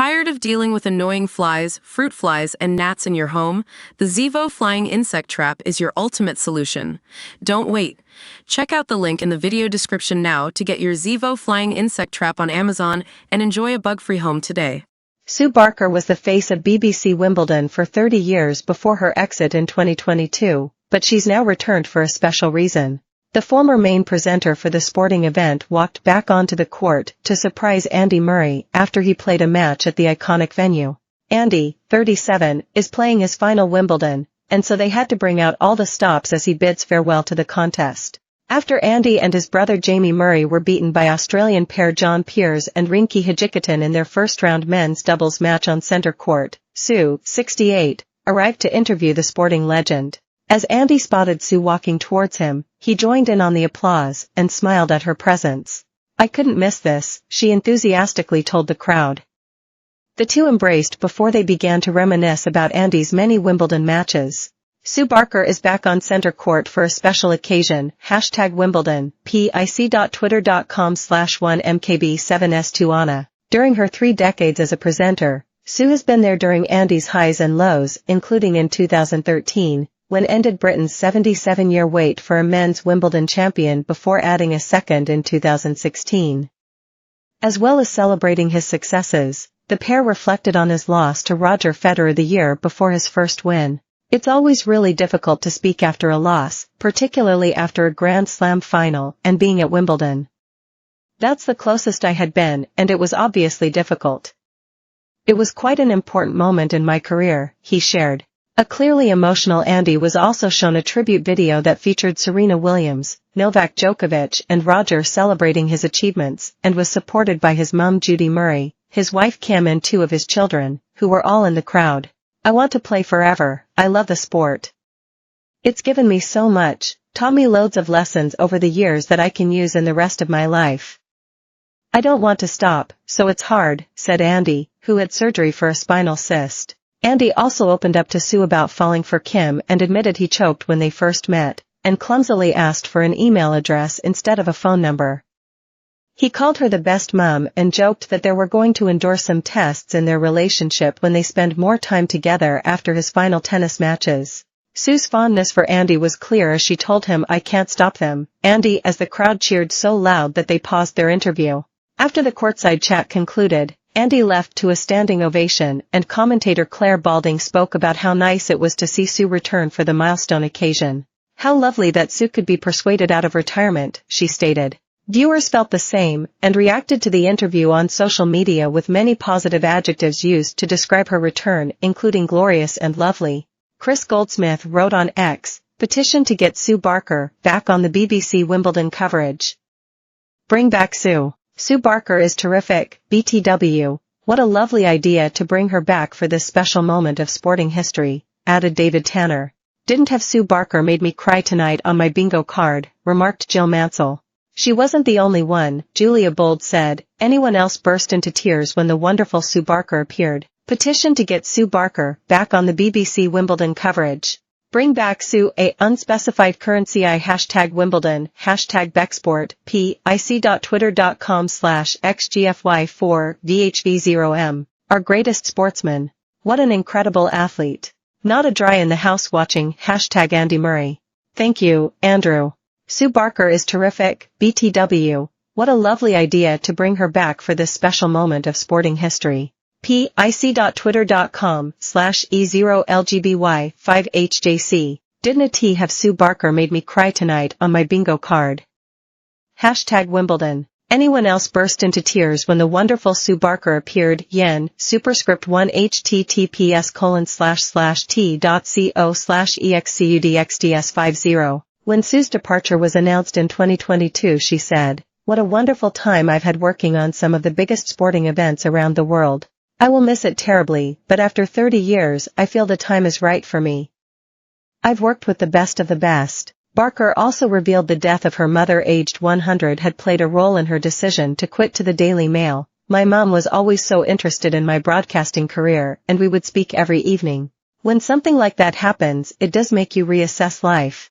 Tired of dealing with annoying flies, fruit flies, and gnats in your home? The Zevo Flying Insect Trap is your ultimate solution. Don't wait. Check out the link in the video description now to get your Zevo Flying Insect Trap on Amazon and enjoy a bug-free home today. Sue Barker was the face of BBC Wimbledon for 30 years before her exit in 2022, but she's now returned for a special reason. The former main presenter for the sporting event walked back onto the court to surprise Andy Murray after he played a match at the iconic venue. Andy, 37, is playing his final Wimbledon, and so they had to bring out all the stops as he bids farewell to the contest. After Andy and his brother Jamie Murray were beaten by Australian pair John Peers and Rinky Hijikatan in their first-round men's doubles match on centre court, Sue, 68, arrived to interview the sporting legend. As Andy spotted Sue walking towards him, he joined in on the applause and smiled at her presence. "I couldn't miss this," she enthusiastically told the crowd. The two embraced before they began to reminisce about Andy's many Wimbledon matches. Sue Barker is back on center court for a special occasion, #Wimbledon, pic.twitter.com/1mkb7s2ana. During her 3 decades as a presenter, Sue has been there during Andy's highs and lows, including in 2013, when ended Britain's 77-year wait for a men's Wimbledon champion before adding a second in 2016. As well as celebrating his successes, the pair reflected on his loss to Roger Federer the year before his first win. "It's always really difficult to speak after a loss, particularly after a Grand Slam final and being at Wimbledon. That's the closest I had been, and it was obviously difficult. It was quite an important moment in my career," he shared. A clearly emotional Andy was also shown a tribute video that featured Serena Williams, Novak Djokovic and Roger celebrating his achievements, and was supported by his mum Judy Murray, his wife Kim and 2 of his children, who were all in the crowd. "I want to play forever. I love the sport. It's given me so much, taught me loads of lessons over the years that I can use in the rest of my life. I don't want to stop, so it's hard," said Andy, who had surgery for a spinal cyst. Andy also opened up to Sue about falling for Kim and admitted he choked when they first met, and clumsily asked for an email address instead of a phone number. He called her the best mum and joked that they were going to endure some tests in their relationship when they spend more time together after his final tennis matches. Sue's fondness for Andy was clear as she told him, "I can't stop them, Andy," as the crowd cheered so loud that they paused their interview. After the courtside chat concluded, Andy left to a standing ovation, and commentator Claire Balding spoke about how nice it was to see Sue return for the milestone occasion. "How lovely that Sue could be persuaded out of retirement," she stated. Viewers felt the same, and reacted to the interview on social media with many positive adjectives used to describe her return, including glorious and lovely. Chris Goldsmith wrote on X, "Petition to get Sue Barker back on the BBC Wimbledon coverage. Bring back Sue. Sue Barker is terrific, BTW. What a lovely idea to bring her back for this special moment of sporting history," added David Tanner. "Didn't have Sue Barker made me cry tonight on my bingo card," remarked Jill Mansell. "She wasn't the only one," Julia Bold said. "Anyone else burst into tears when the wonderful Sue Barker appeared. Petition to get Sue Barker back on the BBC Wimbledon coverage. Bring back Sue. A unspecified currency. #Wimbledon, #Bexport, pic.twitter.com/xgfy4dhv0m. Our greatest sportsman. What an incredible athlete. Not a dry in the house watching, #Andy Murray. Thank you, Andrew. Sue Barker is terrific, BTW. What a lovely idea to bring her back for this special moment of sporting history. pic.twitter.com/e0lgby5hjc. Didn't a T have Sue Barker made me cry tonight on my bingo card. #Wimbledon. Anyone else burst into tears when the wonderful Sue Barker appeared. Yen, superscript 1 https://t.co/excudxds50. When Sue's departure was announced in 2022, she said, "What a wonderful time I've had working on some of the biggest sporting events around the world. I will miss it terribly, but after 30 years I feel the time is right for me. I've worked with the best of the best." Barker also revealed the death of her mother aged 100 had played a role in her decision to quit to the Daily Mail. "My mom was always so interested in my broadcasting career, and we would speak every evening. When something like that happens, it does make you reassess life.